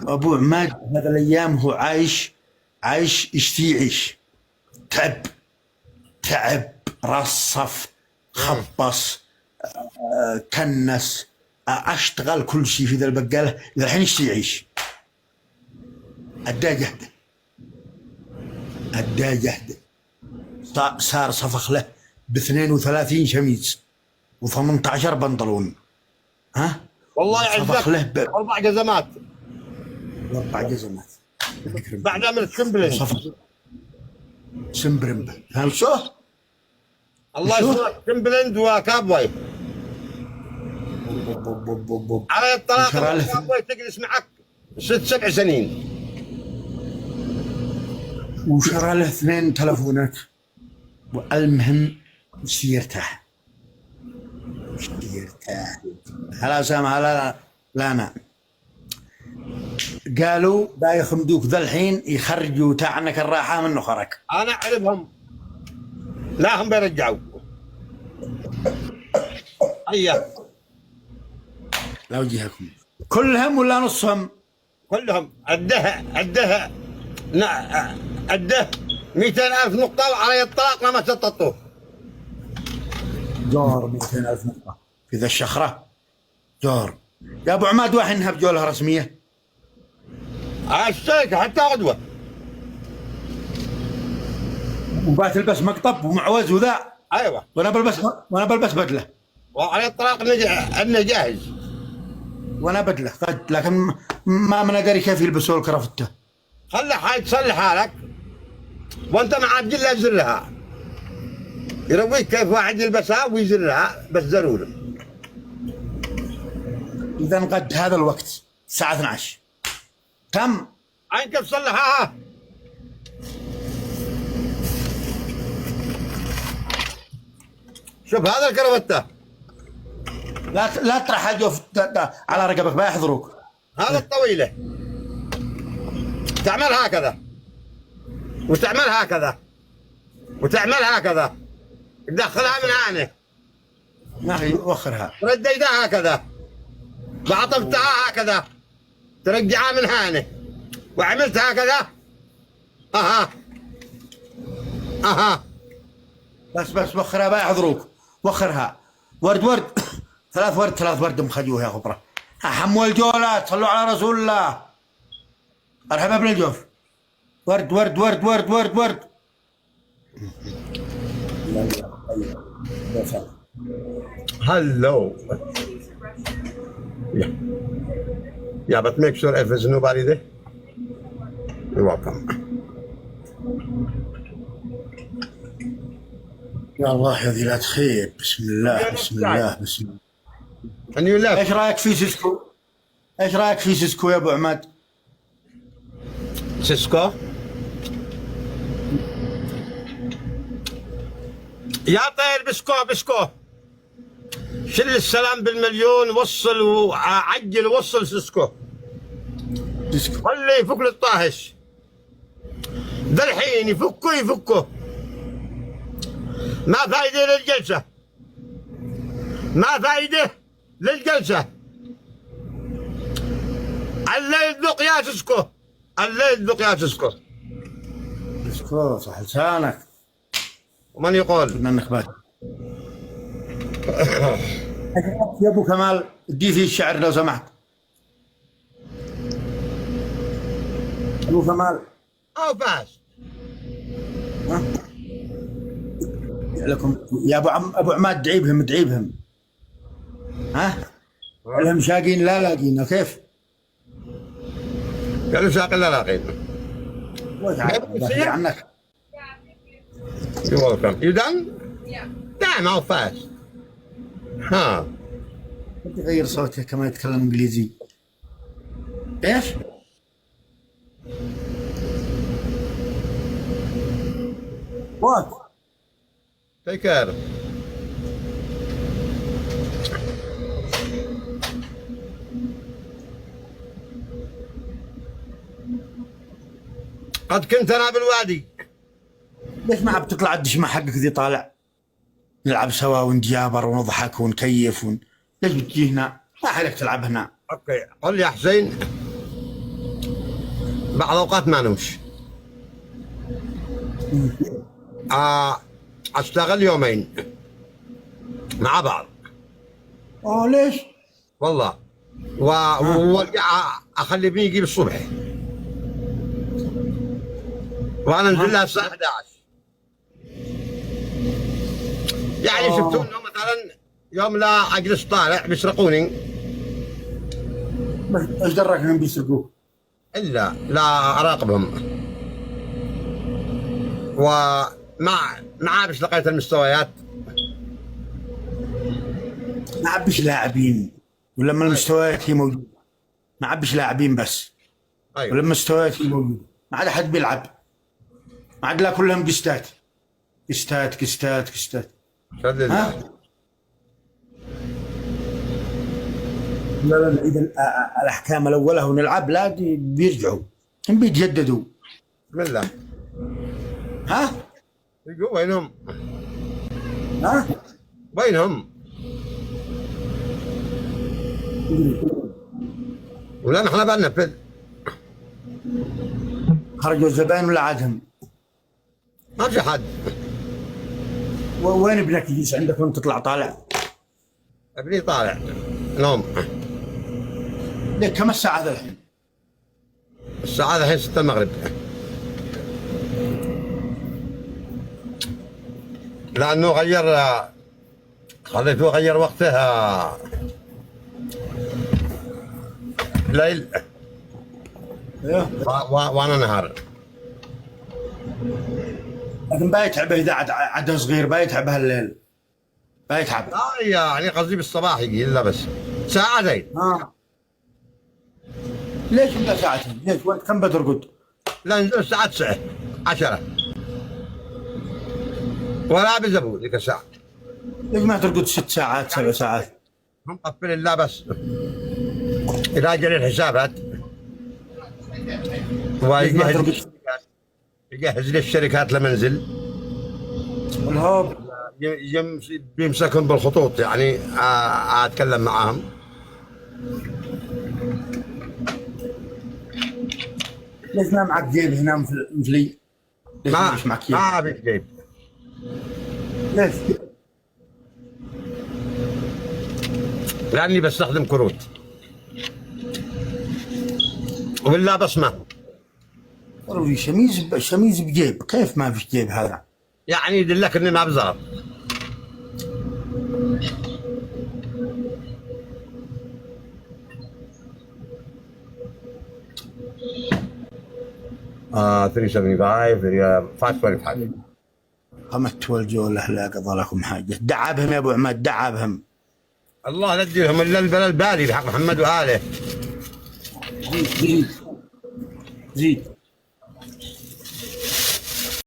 ابو عماد هذا الايام هو عايش يشتي يعيش. تعب رصف خبص كنس اشتغل كل شيء في ذا البقاله الحين يشتي يعيش. أدى جهده صار صفخ له ب 32 شميز و18 بنطلون. ها والله يعزك له 4 جزمات 4 جزمات بعد عمل سمبرمبه فهمت شو؟ الله يسلمك سمبلند وكابوي على الطلاق كابوي تجلس معك 6-7 سنين. وشرى له 2 تلفونات. والمهم يرتاح هلا سامع لا أنا قالوا دا يخمدوك ذا الحين يخرجوا تاعنك الراحة من نخرك. أنا أعرفهم لا هم بيرجعوا هيا لا وجهكم كلهم ولا نصهم؟ كلهم أده 200,000 نقطة وعلي الطلاق لما سططوه. جور 200,000 نقطة في ذا الشخرة جور. يا أبو عماد واحد نهب جولها رسمية الشيك حتى غدوة وبات البس مقطب ومعوز وذا. أيوة وأنا بلبس بدلة وعلي الطلاق أنه جاهز وأنا بدلة لكن ما من أدري كيف يلبسوا الكرافته. خلي حاجة تصلح حالك وانت مع الجلة زرها يرويك كيف واحد يلبسها ويزرها بس ضروري. إذا قد هذا الوقت الساعة 12 تم عين كيف تصلحها. شوف هذا الكرافته لا تطرح الجوف على رقبك ما يحضروك. هذا الطويلة تعمل هكذا وتعمل هكذا وتعمل هكذا تدخلها من هنا ما هي وخرها ترد ايدها هكذا وعطفتها هكذا ترجعها من هنا وعملت هكذا اها بس وخرها ما يحضروك. وخرها ورد 3 ورد مخجوه يا خبره. حموا الجولات صلوا على رسول الله. مرحبا ابن الجوف ورد Hello. Yeah, but make sure if there's nobody there, you're welcome. يا الله يا ذي لا تخيب. بسم الله. And you left. ايش رايك في سيسكو يا ابو عماد؟ سيسكو يا طير بسكو شل السلام بالمليون وصل وعجل وصل سيسكو خليه يفك للطاهش ذا الحين يفكه ما فايدة للجلسة الليل ذوق يا سيسكو سيسكو صح لسانك. ومن يقول من النخبات يا ابو كمال ادي فيه الشعر لو سمحت. ابو كمال او باس لكم يا ابو عماد دعيبهم ها لهم شاقين لا لاقين كيف؟ قالوا شاقين لا لاقين. عنك. You're welcome. You done? Yeah. Damn, how fast. ها يغير صوته كما يتكلم انجليزي. ايش؟ What? Take care. قد كنت انا بالوادي. ليش ما بتطلع الدشمة حقك ذي طالع؟ نلعب سوا ونتجابر ونضحك ونكيف ليش بتجي هنا؟ ما حلك تلعب هنا. اوكي قل يا حسين بعض الاوقات ما نمش. اشتغل يومين مع بعض ليش؟ والله، وارجع اخلي ابني يجيب الصبح، وانا انزل لها الساعه 11. يعني شفتوا انه مثلا يوم لا اجلس طالع بيسرقوني. ايش دراك انهم بيسرقوك؟ الا لا اراقبهم. ومع بس لقيت المستويات. ما عبش لاعبين، ولما المستويات هي موجوده ما عبش لاعبين بس. ايوه ولما المستويات هي موجوده ما عاد حد بيلعب، ما عاد لا كلهم قستات قستات قستات قستات. شد ها؟ لا لا لا، اذا الاحكام الاولى ونلعب لا بيرجعوا، هم بيتجددوا. بسم الله. ها؟ يقول وينهم؟ ها؟ وينهم؟ ولا نحن بننفذ. خرجوا الزبائن ولا عادهم؟ ما في حد. وين ابنك يجلس عندك وانت تطلع طالع؟ ابني طالع نوم. ليك كم الساعة هذا الحين؟ الساعة الحين 6 المغرب. لأنه خليته غير وقتها ليل ايوه، وأنا نهار. لكن بيتعبه اذا عاد صغير، بيتعبه الليل، بيتعب. يعني قصدي بالصباح يجي إلا بس ساعتين. ليش انت ساعتين؟ ليش وانت كم بترقد؟ لا نزل الساعة 9 10 ولا بزبون ذيك الساعة. ليش ما ترقد 6 ساعات 7 ساعات؟ مقفل الله بس إذا جري الحسابات يجهز لي الشركات لمنزل والهوب بيمسكهم بالخطوط، يعني اتكلم معاهم. ليش ما معك جيب هنا مثلي؟ ليش ما مش معك جيب؟ ما في جيب. ليش؟ لاني بستخدم كروت وبالله بصمه. والله شميز بجيب، كيف ما فيش جيب هذا؟ يعني يدلك اني ما بزرب. آه 375 525. قمت والجولة لا قضى لكم حاجة. دعابهم يا ابو عماد، دعابهم. الله لا تديهم الا البلد بادي بحق محمد واله. زيد زيد زيد.